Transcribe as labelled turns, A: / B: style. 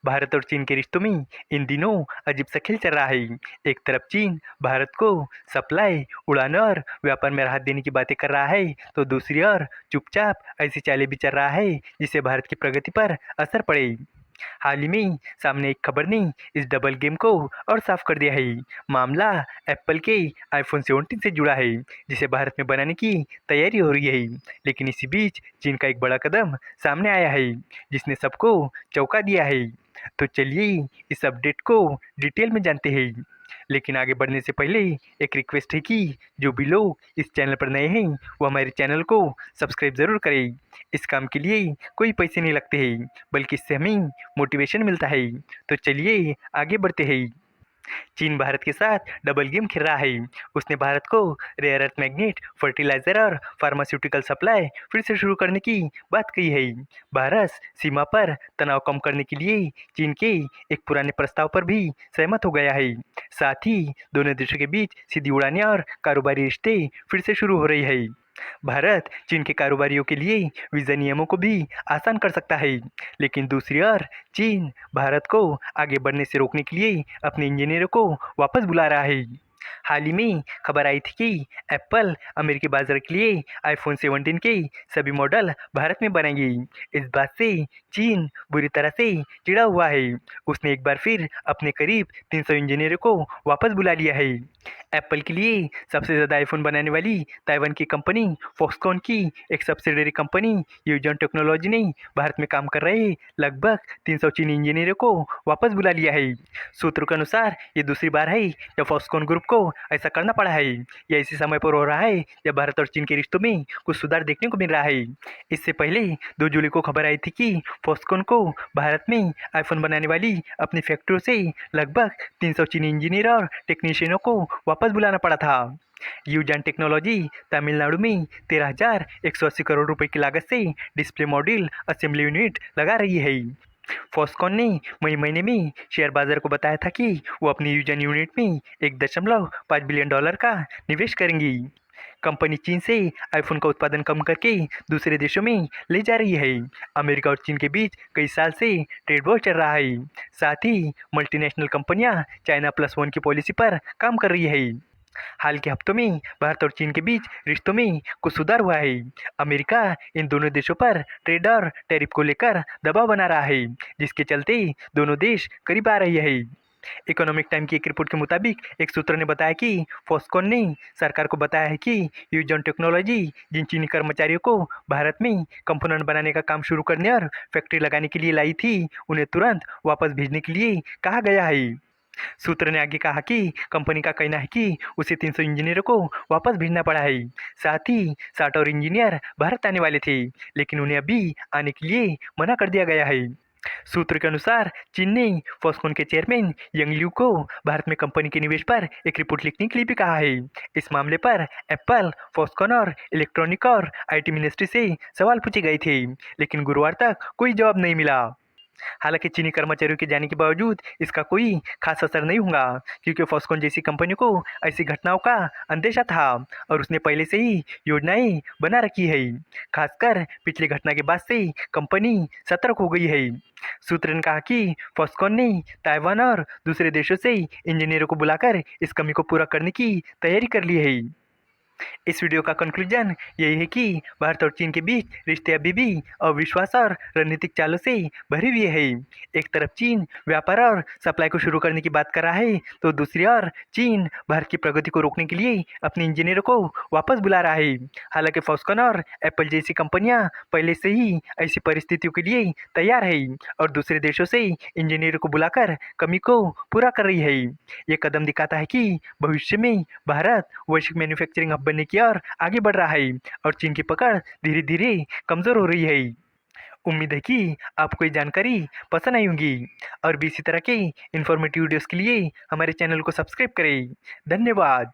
A: भारत और चीन के रिश्तों में इन दिनों अजीब सा खेल चल रहा है। एक तरफ चीन भारत को सप्लाई, उड़ान और व्यापार में राहत देने की बातें कर रहा है, तो दूसरी ओर चुपचाप ऐसी चालें भी चल रहा है जिससे भारत की प्रगति पर असर पड़े। हाल ही में सामने एक खबर ने इस डबल गेम को और साफ कर दिया है। मामला एप्पल के आईफोन 17 से जुड़ा है, जिसे भारत में बनाने की तैयारी हो रही है। लेकिन इसी बीच चीन का एक बड़ा कदम सामने आया है, जिसने सबको चौंका दिया है। तो चलिए इस अपडेट को डिटेल में जानते हैं। लेकिन आगे बढ़ने से पहले एक रिक्वेस्ट है कि जो भी लोग इस चैनल पर नए हैं वो हमारे चैनल को सब्सक्राइब ज़रूर करें। इस काम के लिए कोई पैसे नहीं लगते हैं, बल्कि इससे हमें मोटिवेशन मिलता है। तो चलिए आगे बढ़ते हैं। चीन भारत के साथ डबल गेम खेल रहा है। उसने भारत को रेयर अर्थ मैग्नेट, फर्टिलाइजर और फार्मास्यूटिकल सप्लाई फिर से शुरू करने की बात कही है। भारत सीमा पर तनाव कम करने के लिए चीन के एक पुराने प्रस्ताव पर भी सहमत हो गया है। साथ ही दोनों देशों के बीच सीधी उड़ानें और कारोबारी रिश्ते फिर से शुरू हो रही है। भारत चीन के कारोबारियों के लिए वीज़ा नियमों को भी आसान कर सकता है, लेकिन दूसरी ओर चीन भारत को आगे बढ़ने से रोकने के लिए अपने इंजीनियरों को वापस बुला रहा है। हाल ही में खबर आई थी कि एप्पल अमेरिकी बाजार के लिए आईफोन 17 के सभी मॉडल भारत में बनाएगी। इस बात से चीन बुरी तरह से चिढ़ा हुआ है। उसने एक बार फिर अपने करीब 300 इंजीनियरों को वापस बुला लिया है। एप्पल के लिए सबसे ज़्यादा आईफोन बनाने वाली ताइवान की कंपनी फॉक्सकॉन की एक सब्सिडरी कंपनी यूजॉन टेक्नोलॉजी ने भारत में काम कर रहे लगभग 300 चीनी इंजीनियरों को वापस बुला लिया है। सूत्रों के अनुसार ये दूसरी बार है जब फॉक्सकॉन ग्रुप को ऐसा करना पड़ा है। यह इसी समय पर हो रहा है जब भारत और चीन के रिश्तों में कुछ सुधार देखने को मिल रहा है। इससे पहले 2 जुलाई को खबर आई थी कि फॉक्सकॉन को भारत में आईफोन बनाने वाली अपनी फैक्ट्रियों से लगभग 300 चीनी इंजीनियर और टेक्नीशियनों को वापस बुलाना पड़ा था। यूजान टेक्नोलॉजी तमिलनाडु में 13,180 करोड़ रुपए की लागत से डिस्प्ले मॉड्यूल असेंबली यूनिट लगा रही है। फॉक्सकॉन ने मई महीने में शेयर बाजार को बताया था कि वो अपनी यूजन यूनिट में $1.5 बिलियन का निवेश करेंगी। कंपनी चीन से आईफोन का उत्पादन कम करके दूसरे देशों में ले जा रही है। अमेरिका और चीन के बीच कई साल से ट्रेड वॉर चल रहा है। साथ ही मल्टीनेशनल कंपनियां चाइना प्लस वन की पॉलिसी पर काम कर रही है। हाल के हफ्तों में भारत और चीन के बीच रिश्तों में कुछ सुधार हुआ है। अमेरिका इन दोनों देशों पर ट्रेड और टैरिफ को लेकर दबाव बना रहा है, जिसके चलते दोनों देश करीब आ रही है। इकोनॉमिक टाइम की एक रिपोर्ट के मुताबिक एक सूत्र ने बताया कि फॉक्सकॉन ने सरकार को बताया है कि यूजॉन टेक्नोलॉजी जिन चीनी कर्मचारियों को भारत में कंपोनेंट बनाने का काम शुरू करने और फैक्ट्री लगाने के लिए लाई थी, उन्हें तुरंत वापस भेजने के लिए कहा गया है। सूत्र ने आगे कहा कि कंपनी का कहना है कि उसे 300 इंजीनियरों को वापस भेजना पड़ा है। साथ ही 60 और इंजीनियर भारत आने वाले थे, लेकिन उन्हें अभी आने के लिए मना कर दिया गया है। सूत्र के अनुसार चीन ने फॉक्सकॉन के चेयरमैन यंग ल्यू को भारत में कंपनी के निवेश पर एक रिपोर्ट लिखने के लिए भी कहा है। इस मामले पर एप्पल, फॉक्सकॉन और इलेक्ट्रॉनिक और आईटी मिनिस्ट्री से सवाल पूछे गए थे, लेकिन गुरुवार तक कोई जवाब नहीं मिला। हालांकि चीनी कर्मचारियों के जाने के बावजूद इसका कोई खास असर नहीं होगा, क्योंकि फॉक्सकॉन जैसी कंपनी को ऐसी घटनाओं का अंदेशा था और उसने पहले से ही योजनाएं बना रखी है। खासकर पिछली घटना के बाद से कंपनी सतर्क हो गई है। सूत्र ने कहा कि फॉक्सकॉन ने ताइवान और दूसरे देशों से इंजीनियरों को बुलाकर इस कमी को पूरा करने की तैयारी कर ली है। इस वीडियो का कंक्लूजन यही है कि भारत और चीन के बीच रिश्ते अभी भी अविश्वास और रणनीतिक चालों से भरे हुए हैं। एक तरफ चीन व्यापार और सप्लाई को शुरू करने की बात कर रहा है, तो दूसरी ओर चीन भारत की प्रगति को रोकने के लिए अपने इंजीनियरों को वापस बुला रहा है। हालांकि फॉक्सकॉन और एप्पल जैसी कंपनियां पहले से ही ऐसी परिस्थितियों के लिए तैयार है और दूसरे देशों से इंजीनियरों को बुलाकर कमी को पूरा कर रही है। ये कदम दिखाता है कि भविष्य में भारत वैश्विक मैन्युफैक्चरिंग हब बनने की ओर आगे बढ़ रहा है और चीन की पकड़ धीरे धीरे कमजोर हो रही है। उम्मीद है कि आपको ये जानकारी पसंद आई होगी और भी इसी तरह के इन्फॉर्मेटिव वीडियोस के लिए हमारे चैनल को सब्सक्राइब करें। धन्यवाद।